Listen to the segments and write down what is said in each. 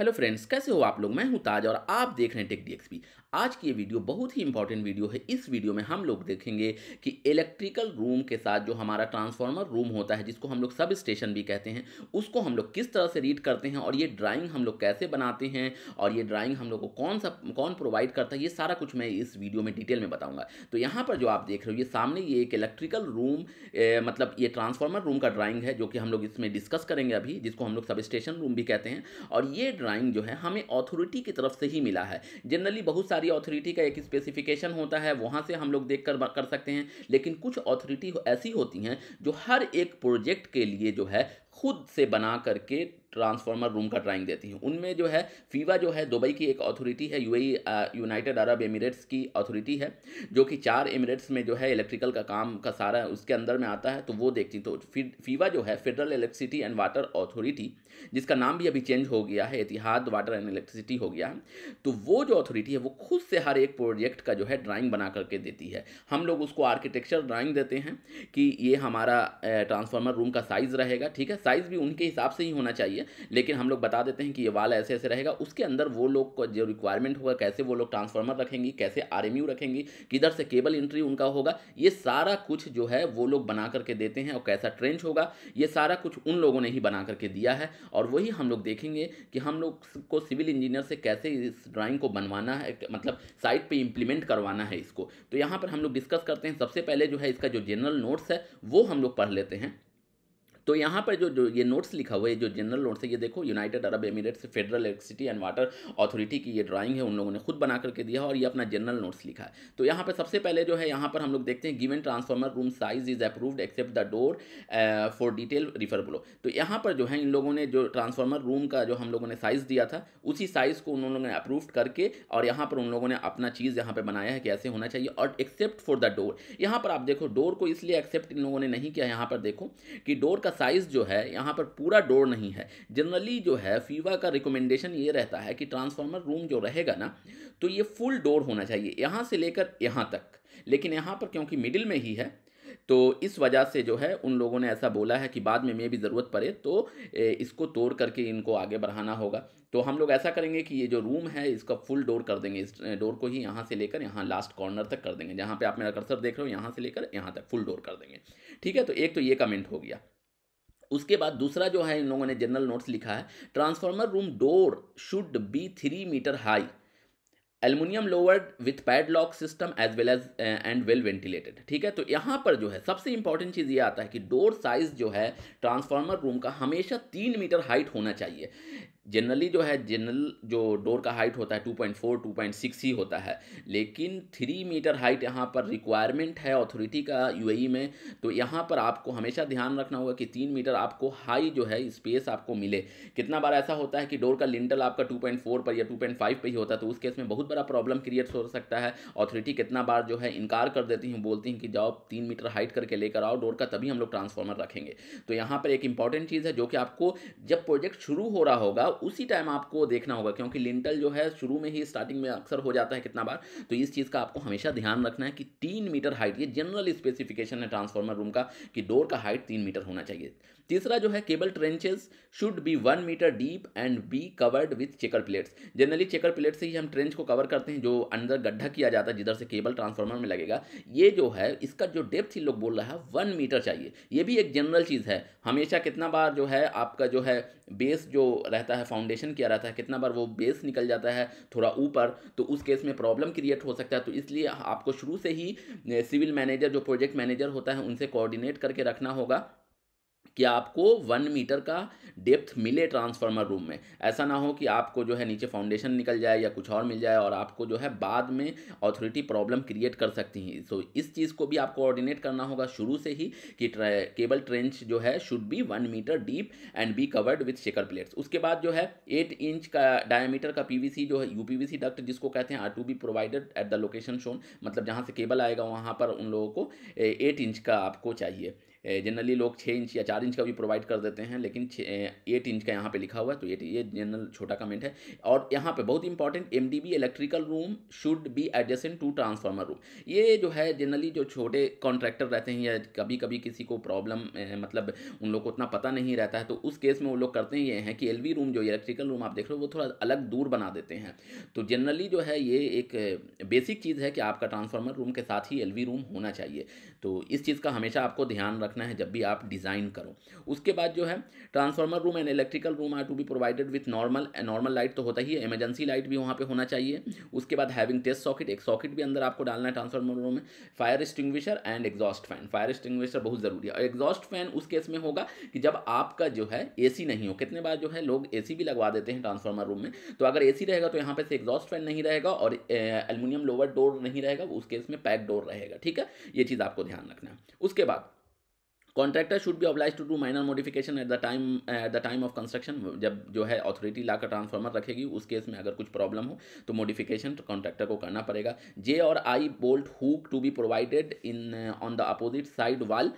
Hello friends, कैसे हो आप लोग। मैं हूं ताज और आप देख रहे हैं टेक डीएक्सपी। आज की ये वीडियो बहुत ही इंपॉर्टेंट वीडियो है। इस वीडियो में हम लोग देखेंगे कि इलेक्ट्रिकल रूम के साथ जो हमारा ट्रांसफार्मर रूम होता है, जिसको हम लोग सब स्टेशन भी कहते हैं, उसको हम लोग किस तरह से रीड करते हैं और ये ड्राइंग हम लोग कैसे बनाते हैं और ये ड्राइंग हम लोग को कौन प्रोवाइड करता है, ये सारा कुछ मैं इस वीडियो में डिटेल में बताऊंगा। तो यहाँ पर जो आप देख रहे हो, ये सामने ये एक इलेक्ट्रिकल रूम मतलब ये ट्रांसफार्मर रूम का ड्राइंग है, जो कि हम लोग इसमें डिस्कस करेंगे अभी, जिसको हम लोग सब स्टेशन रूम भी कहते हैं। और ये ड्राइंग जो है हमें अथॉरिटी की तरफ से ही मिला है। जनरली बहुत सारी अथॉरिटी का एक स्पेसिफिकेशन होता है, वहाँ से हम लोग देख कर सकते हैं, लेकिन कुछ अथॉरिटी ऐसी होती हैं जो हर एक प्रोजेक्ट के लिए जो है खुद से बना करके ट्रांसफार्मर रूम का ड्राइंग देती हैं। उनमें जो है फीवा जो है दुबई की एक अथॉरिटी है, यूएई यूनाइटेड अरब एमिरेट्स की अथॉरिटी है, जो कि 4 एमिरेट्स में जो है इलेक्ट्रिकल का काम का सारा उसके अंदर में आता है, तो वो देखती। तो फीवा जो है federal electricity and water authority, जिसका नाम भी अभी चेंज हो गया है, इतिहाद वाटर एंड इलेक्ट्रिसिटी हो गया है। तो वो जो अथॉरिटी है वो खुद से हर एक प्रोजेक्ट का जो है ड्राइंग बना करके देती है। हम लोग उसको आर्किटेक्चर ड्राइंग देते हैं कि ये हमारा ट्रांसफार्मर रूम का साइज़ रहेगा, ठीक है। साइज़ भी उनके हिसाब से ही होना चाहिए, लेकिन हम लोग बता देते हैं कि ये वाल ऐसे ऐसे रहेगा। उसके अंदर वो लोग को जो रिक्वायरमेंट होगा, कैसे वो लोग ट्रांसफार्मर रखेंगी, कैसे आरएमयू रखेंगी, किधर से केबल एंट्री उनका होगा, ये सारा कुछ जो है वो लोग बना करके देते हैं। और कैसा ट्रेंच होगा, ये सारा कुछ उन लोगों ने ही बना करके दिया है। और वही हम लोग देखेंगे कि हम लोग को सिविल इंजीनियर से कैसे इस ड्राइंग को बनवाना है, मतलब साइट पे इंप्लीमेंट करवाना है इसको। तो यहाँ पर हम लोग डिस्कस करते हैं। सबसे पहले जो है इसका जो जनरल नोट्स है वो हम लोग पढ़ लेते हैं। तो यहाँ पर जो ये नोट्स लिखा हुआ है, जो जनरल नोट्स है, ये देखो, United Arab Emirates federal electricity and water authority की ये ड्राइंग है, उन लोगों ने खुद बना करके दिया है और ये अपना जनरल नोट्स लिखा है। तो यहाँ पर सबसे पहले जो है, यहाँ पर हम लोग देखते हैं given transformer room size is approved except the door for detail refer below. तो यहाँ पर जो है इन लोगों ने जो ट्रांसफार्मर रूम का जो हम लोगों ने साइज़ दिया था, उसी साइज़ को उन लोगों ने अप्रूव करके और यहाँ पर उन लोगों ने अपना चीज़ यहाँ पर बनाया है कि ऐसे होना चाहिए। और एक्सेप्ट फॉर द डोर, यहाँ पर आप देखो डोर को इसलिए एक्सेप्ट इन लोगों ने नहीं किया, यहाँ पर देखो कि डोर का साइज़ जो है यहाँ पर पूरा डोर नहीं है। जनरली जो है फीवा का रिकमेंडेशन ये रहता है कि ट्रांसफार्मर रूम जो रहेगा ना, तो ये फुल डोर होना चाहिए यहाँ से लेकर यहाँ तक। लेकिन यहाँ पर क्योंकि मिडिल में ही है, तो इस वजह से जो है उन लोगों ने ऐसा बोला है कि बाद में भी ज़रूरत पड़े तो इसको तोड़ करके इनको आगे बढ़ाना होगा। तो हम लोग ऐसा करेंगे कि ये जो रूम है इसका फुल डोर कर देंगे। इस डोर को ही यहाँ से लेकर यहाँ लास्ट कॉर्नर तक कर देंगे, जहाँ पे आप मेरा कर्सर देख रहे हो, यहाँ से लेकर यहाँ तक फुल डोर कर देंगे, ठीक है। तो एक तो ये कमेंट हो गया। उसके बाद दूसरा जो है इन लोगों ने जनरल नोट्स लिखा है, transformer room door should be 3 metre high, aluminium louvered with padlock system as well as and well ventilated, ठीक है। तो यहाँ पर जो है सबसे इंपॉर्टेंट चीज़ ये आता है कि डोर साइज जो है ट्रांसफार्मर रूम का हमेशा 3 मीटर हाइट होना चाहिए। जनरली जो है जनरल जो डोर का हाइट होता है 2.4 2.6 ही होता है, लेकिन 3 मीटर हाइट यहाँ पर रिक्वायरमेंट है अथॉरिटी का यूएई में। तो यहाँ पर आपको हमेशा ध्यान रखना होगा कि 3 मीटर आपको हाई जो है स्पेस आपको मिले। कितना बार ऐसा होता है कि डोर का लिंटल आपका 2.4 पर या 2.5 पे ही होता है, तो उस केस में बहुत बड़ा प्रॉब्लम क्रिएट हो सकता है। अथॉरिटी कितना बार जो है इनकार कर देती हैं, बोलती हैं कि जाओ 3 मीटर हाइट करके लेकर आओ डोर का, तभी हम लोग ट्रांसफार्मर रखेंगे। तो यहाँ पर एक इंपॉर्टेंट चीज़ है जो कि आपको जब प्रोजेक्ट शुरू हो रहा होगा उसी टाइम आपको देखना होगा, क्योंकि लिंटल जो है शुरू में ही स्टार्टिंग में अक्सर हो जाता है कितना बार। तो इस चीज़ का आपको हमेशा ध्यान रखना है कि 3 मीटर हाइट, ये जनरल स्पेसिफिकेशन है ट्रांसफार्मर रूम का कि डोर का हाइट 3 मीटर होना चाहिए। तीसरा जो है cable trenches should be 1 metre deep and be covered with checker plates. Generally checker plate से ही हम ट्रेंच को कवर करते हैं, जो अंदर गड्ढा किया जाता है जिधर से केबल ट्रांसफार्मर में लगेगा। ये जो है इसका जो डेप्थ ही लोग बोल रहा है 1 मीटर चाहिए। ये भी एक जनरल चीज़ है। हमेशा कितना बार जो है आपका जो है बेस जो रहता है, फाउंडेशन किया रहता है, कितना बार वो बेस निकल जाता है थोड़ा ऊपर, तो उस केस में प्रॉब्लम क्रिएट हो सकता है। तो इसलिए आपको शुरू से ही सिविल मैनेजर जो प्रोजेक्ट मैनेजर होता है उनसे कोऑर्डिनेट करके रखना होगा कि आपको 1 मीटर का डेप्थ मिले ट्रांसफार्मर रूम में। ऐसा ना हो कि आपको जो है नीचे फाउंडेशन निकल जाए या कुछ और मिल जाए और आपको जो है बाद में अथॉरिटी प्रॉब्लम क्रिएट कर सकती हैं। सो इस चीज़ को भी आपको कोऑर्डिनेट करना होगा शुरू से ही कि केबल ट्रेंच जो है should be 1 metre deep and be covered with checker plates. उसके बाद जो है 8 इंच का डायमीटर का पीवीसी जो है यूपीवीसी डक्ट जिसको कहते हैं are to be provided at the location shown, मतलब जहाँ से केबल आएगा वहाँ पर उन लोगों को 8 इंच का आपको चाहिए। जनरली लोग 6 इंच या 4 इंच का भी प्रोवाइड कर देते हैं, लेकिन 8 इंच का यहाँ पे लिखा हुआ है, तो ये जनरल छोटा कमेंट है। और यहाँ पे बहुत important, MDB electrical room should be adjacent to transformer room. ये जो है जनरली जो छोटे कॉन्ट्रैक्टर रहते हैं या कभी कभी किसी को प्रॉब्लम मतलब उन लोग को उतना पता नहीं रहता है, तो उस केस में वो लोग करते ये हैं कि एलवी रूम जो इलेक्ट्रिकल रूम आप देख रहे हो वो थोड़ा अलग दूर बना देते हैं। तो जनरली जो है ये एक बेसिक चीज़ है कि आपका ट्रांसफार्मर रूम के साथ ही एलवी रूम होना चाहिए। तो इस चीज़ का हमेशा आपको ध्यान रखना है जब भी आप डिज़ाइन करो। उसके बाद जो है transformer room and electrical room are to be provided with normal light तो होता ही है, इमरजेंसी लाइट भी वहाँ पे होना चाहिए। उसके बाद हैविंग टेस्ट सॉकेट, एक सॉकेट भी अंदर आपको डालना है ट्रांसफार्मर रूम में। Fire extinguisher and exhaust fan, fire extinguisher बहुत ज़रूरी है। और एग्जॉस्ट फैन उस केस में होगा कि जब आपका जो है एसी नहीं हो। कितने बार जो है लोग एसी भी लगवा देते हैं ट्रांसफार्मर रूम में, तो अगर एसी रहेगा तो यहाँ पे से एग्जॉस्ट फैन नहीं रहेगा और एल्युमिनियम लोअर डोर नहीं रहेगा, उस केस में पैक डोर रहेगा। ठीक है, ये चीज़ आपको ध्यान रखना है। उसके बाद contractor should be obliged to do minor modification at the time of construction. जब जो है अथॉरिटी लाकर ट्रांसफार्मर रखेगी, उस केस में अगर कुछ प्रॉब्लम हो तो मॉडिफिकेशन कॉन्ट्रैक्टर को करना पड़ेगा। जे और I bolt hook to be provided in on the opposite side wall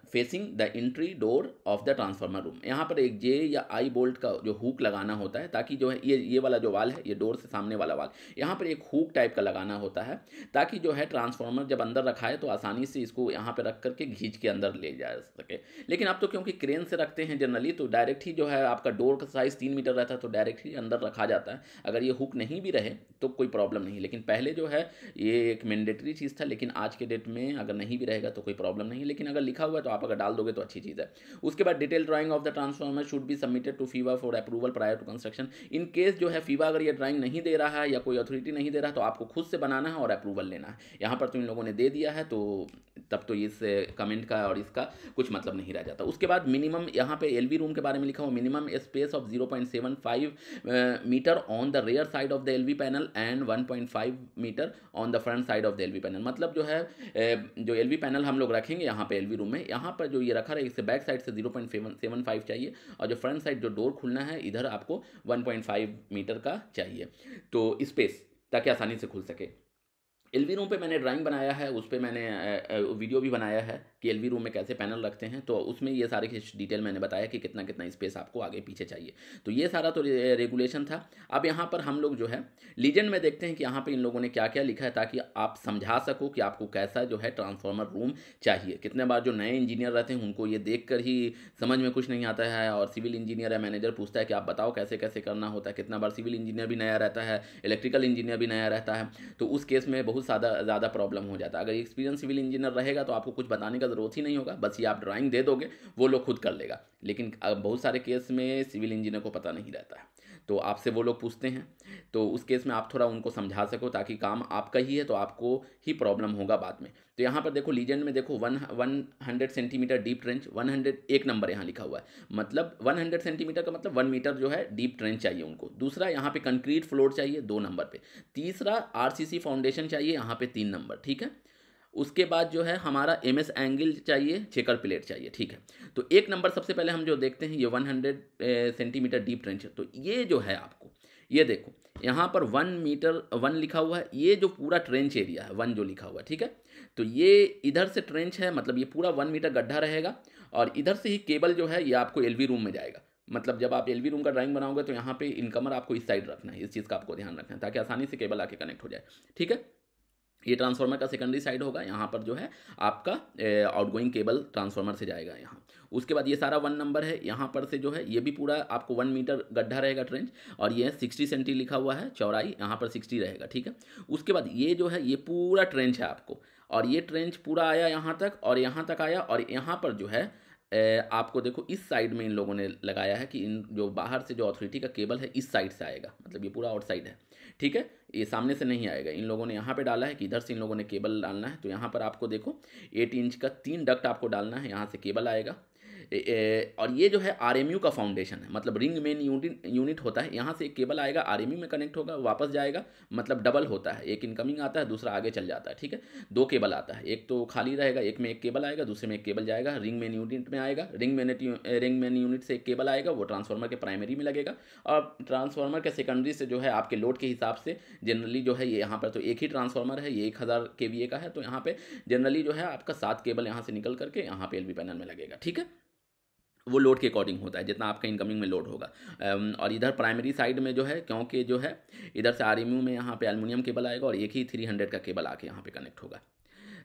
facing the entry door of the transformer room. यहाँ पर एक जे या आई बोल्ट का जो हुक लगाना होता है, ताकि जो है ये वाला जो वाल है, ये डोर से सामने वाला वाल, यहाँ पर एक हुक टाइप का लगाना होता है, ताकि जो है ट्रांसफार्मर जब अंदर रखा है तो आसानी से इसको यहाँ पर रख करके खींच के अंदर ले जा सके। लेकिन अब तो क्योंकि क्रेन से रखते हैं जनरली, तो डायरेक्ट ही जो है आपका डोर का साइज़ 3 मीटर रहता है, तो डायरेक्ट ही अंदर रखा जाता है। अगर ये हुक नहीं भी रहे तो कोई प्रॉब्लम नहीं, लेकिन पहले जो है ये एक मैंडेटरी चीज़ था, लेकिन आज के डेट में अगर नहीं भी रहेगा तो कोई प्रॉब्लम नहीं, लेकिन अगर लिखा हुआ है तो आप अगर डाल दोगे तो अच्छी चीज़ है। उसके बाद detail drawing of the transformer should be submitted to फीवा for approval prior to construction. In case जो है फीवा अगर ये ड्राइंग नहीं दे रहा है या कोई अथॉरिटी नहीं दे रहा है, तो आपको खुद से बनाना है और अप्रूवल लेना है। यहाँ पर तो इन लोगों ने दे दिया है, तो तब तो इस कमेंट का और इसका कुछ मतलब नहीं रह जाता। उसके बाद मिनिमम यहाँ पे एलवी रूम के बारे में लिखा हुआ, minimum space of 0.75 metre on the rear side of the LV panel and 1.5 metre on the front side of the LV panel. मतलब जो है जो एलवी पैनल हम लोग रखेंगे यहाँ पे एलवी रूम में, यहाँ पर जो ये रखा है इससे बैक साइड से 0.75 चाहिए, और जो फ्रंट साइड जो डोर खुलना है इधर आपको 1.5 मीटर का चाहिए, तो स्पेस, ताकि आसानी से खुल सके। एलवी रूम पे मैंने ड्राइंग बनाया है, उस पर मैंने वीडियो भी बनाया है कि एलवी रूम में कैसे पैनल रखते हैं, तो उसमें ये सारे डिटेल मैंने बताया कि कितना कितना स्पेस आपको आगे पीछे चाहिए। तो ये सारा तो रेगुलेशन था। अब यहाँ पर हम लोग जो है लीजेंड में देखते हैं कि यहाँ पे इन लोगों ने क्या क्या लिखा है, ताकि आप समझा सको कि आपको कैसा जो है ट्रांसफार्मर रूम चाहिए। कितने बार जो नए इंजीनियर रहते हैं उनको ये देख कर ही समझ में कुछ नहीं आता है, और सिविल इंजीनियर या मैनेजर पूछता है कि आप बताओ कैसे कैसे करना होता है। कितना बार सिविल इंजीनियर भी नया रहता है, इलेक्ट्रिकल इंजीनियर भी नया रहता है, तो उस केस में बहुत ज़्यादा प्रॉब्लम हो जाता है। अगर एक्सपीरियंस सिविल इंजीनियर रहेगा तो आपको कुछ बताने का ज़रूरत ही नहीं होगा, बस ये आप ड्राइंग दे दोगे, वो लोग खुद कर लेगा। लेकिन बहुत सारे केस में सिविल इंजीनियर को पता नहीं रहता है, तो आपसे वो लोग पूछते हैं, तो उस केस में आप थोड़ा उनको समझा सको, ताकि काम आपका ही है तो आपको ही प्रॉब्लम होगा बाद में। तो यहाँ पर देखो लीजेंड में देखो 100 सेंटीमीटर डीप ट्रेंच, 101 नंबर यहाँ लिखा हुआ है, मतलब 100 सेंटीमीटर का मतलब 1 मीटर जो है डीप ट्रेंच चाहिए उनको। दूसरा यहाँ पे कंक्रीट फ्लोर चाहिए 2 नंबर पे। तीसरा आरसीसी फाउंडेशन चाहिए यहाँ पे 3 नंबर, ठीक है। उसके बाद जो है हमारा एमएस एंगल चाहिए, चेकर प्लेट चाहिए, ठीक है। तो 1 नंबर सबसे पहले हम जो देखते हैं ये 100 सेंटीमीटर डीप ट्रेंच, तो ये जो है आपको ये देखो यहाँ पर 1 मीटर 1 लिखा हुआ है, ये जो पूरा ट्रेंच एरिया है 1 जो लिखा हुआ है, ठीक है। तो ये इधर से ट्रेंच है, मतलब ये पूरा 1 मीटर गड्ढा रहेगा, और इधर से ही केबल जो है ये आपको एलवी रूम में जाएगा। मतलब जब आप एलवी रूम का ड्राइंग बनाओगे तो यहाँ पे इनकमर आपको इस साइड रखना है, इस चीज़ का आपको ध्यान रखना है, ताकि आसानी से केबल आके कनेक्ट हो जाए, ठीक है। ये ट्रांसफार्मर का सेकेंडरी साइड होगा, यहाँ पर जो है आपका आउटगोइंग केबल ट्रांसफार्मर से जाएगा यहाँ। उसके बाद ये सारा 1 नंबर है, यहाँ पर से जो है ये भी पूरा आपको 1 मीटर गड्ढा रहेगा ट्रेंच, और ये 60 सेंटी लिखा हुआ है चौड़ाई, यहाँ पर 60 रहेगा, ठीक है। उसके बाद ये जो है ये पूरा ट्रेंच है आपको, और ये ट्रेंच पूरा आया यहाँ तक और यहाँ तक आया, और यहाँ पर जो है आपको देखो इस साइड में इन लोगों ने लगाया है कि इन जो बाहर से जो अथॉरिटी का केबल है इस साइड से आएगा, मतलब ये पूरा आउटसाइड है, ठीक है, ये सामने से नहीं आएगा। इन लोगों ने यहाँ पे डाला है कि इधर से इन लोगों ने केबल डालना है, तो यहाँ पर आपको देखो 8 इंच का 3 डक्ट आपको डालना है, यहाँ से केबल आएगा। और ये जो है आरएमयू का फाउंडेशन है, मतलब रिंग मेन यूनिट होता है। यहाँ से एक केबल आएगा, आरएमयू में कनेक्ट होगा, वापस जाएगा, मतलब डबल होता है, एक इनकमिंग आता है, दूसरा आगे चल जाता है, ठीक है। दो केबल आता है, एक तो खाली रहेगा, एक में एक केबल आएगा, दूसरे में एक केबल जाएगा, रिंग मेन यूनिट में आएगा, रिंग मेन यूनिट से एक केबल आएगा, वो ट्रांसफार्मर के प्राइमरी में लगेगा, और ट्रांसफार्मर के सेकेंडरी से जो है आपके लोड के हिसाब से जनरली जो है, ये यहाँ पर तो एक ही ट्रांसफार्मर है, ये 1000 kVA का है, तो यहाँ पे जनरली जो है आपका 7 केबल यहाँ से निकल करके यहाँ पे एलवी पैनल में लगेगा, ठीक है। वो लोड के अकॉर्डिंग होता है, जितना आपका इनकमिंग में लोड होगा। और इधर प्राइमरी साइड में जो है, क्योंकि जो है इधर से आरएमयू में यहाँ पे एल्युमिनियम केबल आएगा और एक ही 300 का केबल आके यहाँ पे कनेक्ट होगा,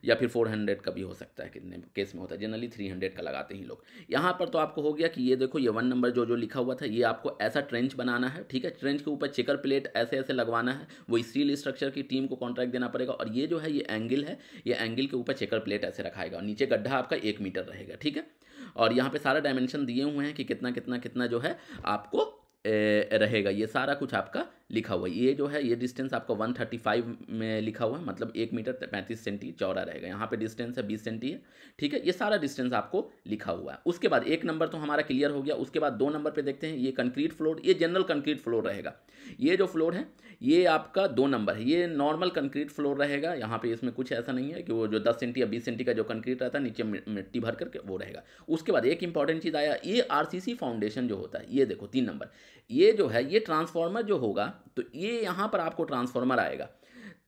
या फिर 400 का भी हो सकता है, कितने केस में होता है, जनरली 300 का लगाते हैं लोग। यहाँ पर तो आपको हो गया कि ये देखो, ये 1 नंबर जो जो लिखा हुआ था, ये आपको ऐसा ट्रेंच बनाना है, ठीक है। ट्रेंच के ऊपर चेकर प्लेट ऐसे ऐसे लगवाना है, वो स्टील स्ट्रक्चर की टीम को कॉन्ट्रैक्ट देना पड़ेगा। और ये जो है, ये एंगल है, ये एंगल के ऊपर चेकर प्लेट ऐसे रखाएगा, और नीचे गड्ढा आपका 1 मीटर रहेगा, ठीक है। और यहाँ पे सारा डायमेंशन दिए हुए हैं कि कितना कितना कितना जो है आपको रहेगा, ये सारा कुछ आपका लिखा हुआ है। ये जो है, ये डिस्टेंस आपका 135 में लिखा हुआ है, मतलब 1 मीटर 35 सेंटी चौड़ा रहेगा। यहाँ पे डिस्टेंस है 20 सेंटी है, ठीक है। ये सारा डिस्टेंस आपको लिखा हुआ है। उसके बाद 1 नंबर तो हमारा क्लियर हो गया। उसके बाद 2 नंबर पे देखते हैं, ये कंक्रीट फ्लोर, ये जनरल कंक्रीट फ्लोर रहेगा। ये जो फ्लोर है, ये आपका 2 नंबर है, ये नॉर्मल कंक्रीट फ्लोर रहेगा। यहाँ पे इसमें कुछ ऐसा नहीं है कि वो जो 10 सेंटी या 20 सेंटी का जो कंक्रीट रहता है, नीचे मिट्टी भर करके वो रहेगा। उसके बाद एक इंपॉर्टेंट चीज़ आया, ये आरसीसी फाउंडेशन जो होता है, ये देखो 3 नंबर, ये जो है, ये ट्रांसफार्मर जो होगा, तो ये यहाँ पर आपको ट्रांसफार्मर आएगा,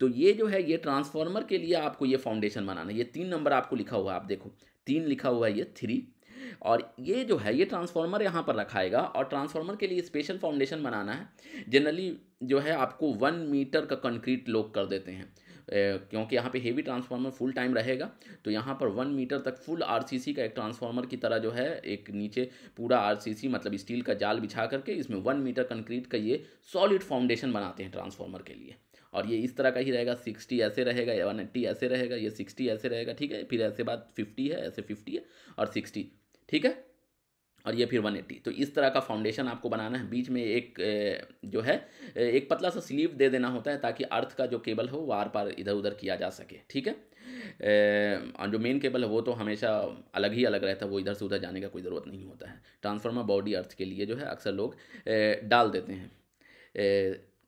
तो ये जो है, ये ट्रांसफार्मर के लिए आपको ये फाउंडेशन बनाना है। ये 3 नंबर आपको लिखा हुआ है, आप देखो 3 लिखा हुआ है, ये 3। और ये जो है, ये ट्रांसफार्मर यहाँ पर रखाएगा, और ट्रांसफार्मर के लिए स्पेशल फाउंडेशन बनाना है। जनरली जो है आपको 1 मीटर का कंक्रीट लोग कर देते हैं, क्योंकि यहाँ पे हेवी ट्रांसफार्मर फुल टाइम रहेगा, तो यहाँ पर 1 मीटर तक फुल आरसीसी का, एक ट्रांसफार्मर की तरह जो है, एक नीचे पूरा आरसीसी मतलब स्टील का जाल बिछा करके इसमें 1 मीटर कंक्रीट का ये सॉलिड फाउंडेशन बनाते हैं ट्रांसफार्मर के लिए। और ये इस तरह का ही रहेगा, 60 ऐसे रहेगा, 180 ऐसे रहेगा, ये 60 ऐसे रहेगा, ठीक है। फिर ऐसे बाद 50 है, ऐसे 50 है, और 60, ठीक है। और ये फिर 180। तो इस तरह का फाउंडेशन आपको बनाना है। बीच में एक जो है, एक पतला सा स्लीव दे देना होता है, ताकि अर्थ का जो केबल हो वो आर पार इधर उधर किया जा सके, ठीक है। और जो मेन केबल है वो तो हमेशा अलग ही अलग रहता है, वो इधर से उधर जाने का कोई ज़रूरत नहीं होता है। ट्रांसफार्मर बॉडी अर्थ के लिए जो है अक्सर लोग डाल देते हैं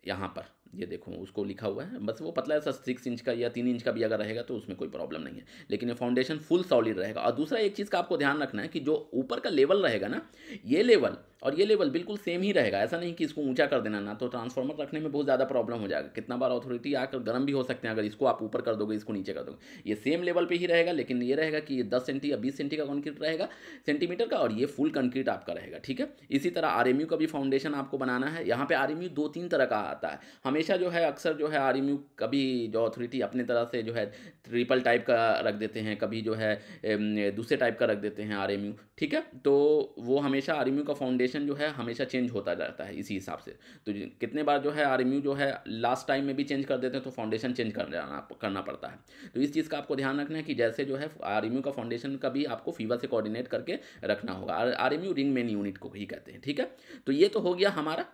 यहाँ पर, ये देखो उसको लिखा हुआ है, बस वो पतला सा 6 इंच का या 3 इंच का भी अगर रहेगा तो उसमें कोई प्रॉब्लम नहीं है, लेकिन ये फाउंडेशन फुल सॉलिड रहेगा। और दूसरा एक चीज़ का आपको ध्यान रखना है कि जो ऊपर का लेवल रहेगा ना, ये लेवल और ये लेवल बिल्कुल सेम ही रहेगा। ऐसा नहीं कि इसको ऊंचा कर देना, ना तो ट्रांसफार्मर रखने में बहुत ज़्यादा प्रॉब्लम हो जाएगा। कितना बार अथॉरिटी आकर गर्म भी हो सकते हैं अगर इसको आप ऊपर कर दोगे, इसको नीचे कर दोगे। ये सेम लेवल पे ही रहेगा, लेकिन ये रहेगा कि 10 सेंटी या 20 सेंटी का कंक्रीट रहेगा, सेंटीमीटर का, और ये फुल कंक्रीट आपका रहेगा, ठीक है। इसी तरह आरएमयू का भी फाउंडेशन आपको बनाना है। यहाँ पे आरएमयू 2-3 तरह का आता है हमेशा, जो है अक्सर जो है आरएमयू कभी जो अथॉरिटी अपने तरह से जो है ट्रिपल टाइप का रख देते हैं, कभी जो है दूसरे टाइप का रख देते हैं आरएमयू, ठीक है। तो वो हमेशा आरएमयू का फाउंडेशन जो है हमेशा चेंज होता रहता है इसी हिसाब से। तो कितने बार जो है आरएमयू जो है लास्ट टाइम में भी चेंज कर देते हैं, तो फाउंडेशन चेंज करना पड़ता है। तो इस चीज़ का आपको ध्यान रखना है कि जैसे जो है आरएमयू का फाउंडेशन का भी आपको फीवर से कोऑर्डिनेट करके रखना होगा। आरएमयू रिंग मेन यूनिट को ही कहते हैं, ठीक है। तो ये तो हो गया हमारा।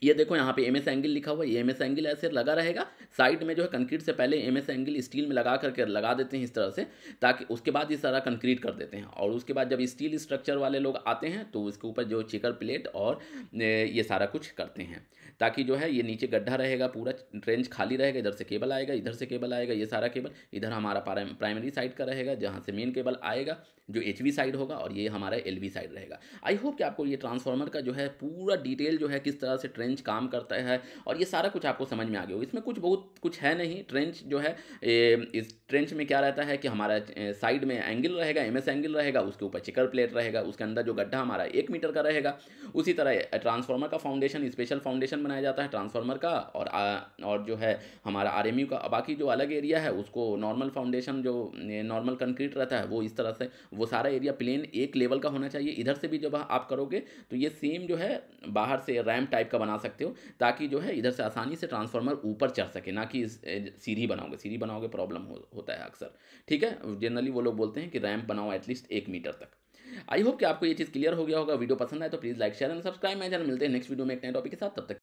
ये देखो यहाँ पे एमएस एंगल लिखा हुआ है, ये एमएस एंगल ऐसे लगा रहेगा साइड में, जो है कंक्रीट से पहले एमएस एंगल स्टील में लगा करके लगा देते हैं इस तरह से, ताकि उसके बाद ये सारा कंक्रीट कर देते हैं। और उसके बाद जब स्टील स्ट्रक्चर वाले लोग आते हैं तो उसके ऊपर जो चेकर प्लेट और ये सारा कुछ करते हैं, ताकि जो है ये नीचे गड्ढा रहेगा, पूरा ट्रेंच खाली रहेगा, इधर से केबल आएगा, इधर से केबल आएगा, ये सारा केबल इधर हमारा प्राइमरी साइड का रहेगा, जहाँ से मेन केबल आएगा जो एचवी साइड होगा, और ये हमारा एलवी साइड रहेगा। आई होप कि आपको ये ट्रांसफार्मर का जो है पूरा डिटेल जो है किस तरह से ट्रेंच काम करता है और ये सारा कुछ आपको समझ में आ गया होगा। इसमें कुछ बहुत कुछ है नहीं। ट्रेंच जो है, इस ट्रेंच में क्या रहता है कि हमारा साइड में एंगल रहेगा, एमएस एंगल रहेगा, उसके ऊपर चिकर प्लेट रहेगा, उसके अंदर जो गड्ढा हमारा 1 मीटर का रहेगा। उसी तरह ट्रांसफार्मर का फाउंडेशन, स्पेशल फाउंडेशन बनाया जाता है ट्रांसफार्मर का, और जो है हमारा आरएमयू का। बाकी जो अलग एरिया है उसको नॉर्मल फाउंडेशन, जो नॉर्मल कंक्रीट रहता है वो इस तरह से, वो सारा एरिया प्लेन एक लेवल का होना चाहिए। इधर से भी जब आप करोगे तो ये सेम जो है बाहर से रैम्प टाइप का बना सकते हो, ताकि जो है इधर से आसानी से ट्रांसफार्मर ऊपर चढ़ सके, ना कि सीढ़ी बनाओगे प्रॉब्लम होता है अक्सर, ठीक है। जनरली वो लोग बोलते हैं कि रैम्प बनाओ एटलीस्ट 1 मीटर तक। आई होप कि आपको ये चीज़ क्लियर हो गया होगा। वीडियो पसंद आए तो please like share and subscribe my channel. मिलते हैं नेक्स्ट वीडियो में एक नए टॉपिक के साथ, तब तक